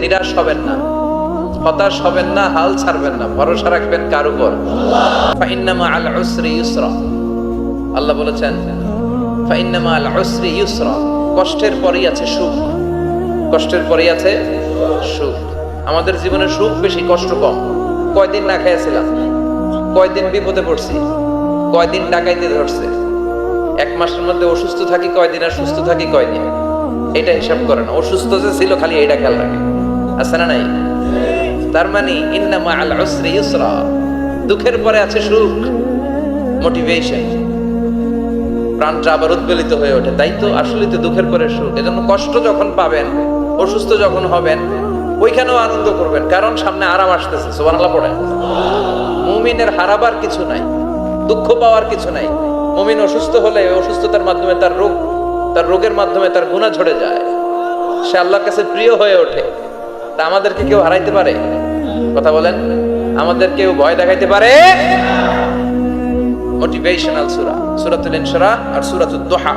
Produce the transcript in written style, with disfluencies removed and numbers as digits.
নিরাশ হবেন না, হতাশ হবেন না, হাল ছাড়বেন না, ভরসা রাখবেন কার উপর? ফাইন্না মাআল উসরি ইউসরা। আল্লাহ বলেছেন ফাইন্না মাআল উসরি ইউসরা, কষ্টের পরেই আছে সুখ, কষ্টের পরেই আছে সুখ। আমাদের জীবনে সুখ বেশি, কষ্ট কম। কয়দিন না খেয়েছিলাম, কয়দিন বিপদে পড়ছি, কয়দিন ডাকাইতে ধরছে, এক মাসের মধ্যে অসুস্থ থাকি কয়দিন আর সুস্থ থাকি কয়দিন, এটা হিসাব করে না। অসুস্থ যে ছিল খালি এইটা খেয়াল রাখে, আছে না নাই? তার মানে ইন্না মাআল উসরি ইউসরা, দুঃখের পরে আছে সুখ, মোটিভেশন, প্রাণটা আবার উদ্বেলিত হয়ে ওঠে। তাই তো আসলে তো দুঃখের পরে সুখ। এজন্য কষ্ট যখন পাবেন, অসুস্থ যখন হবেন, ওইখানেও আনন্দ করবেন, কারণ সামনে আরাম আসতেছে। সুবহানাল্লাহ পড়ে। মুমিনের হারাবার কিছু নাই, দুঃখ পাওয়ার কিছু নাই। মুমিন অসুস্থ হলে অসুস্থতার মাধ্যমে তার রোগ, তার রোগের মাধ্যমে তার গুনাহ ঝরে যায়, সে আল্লাহর কাছে প্রিয় হয়ে ওঠে। তা আমাদেরকে কেউ হারাইতে পারে? কথা বলেন, আমাদের কেউ ভয় দেখাইতে পারে? মোটিভেশনাল সূরা সূরাতুল ইনশিরাহ আর সূরাতুদ দুহা।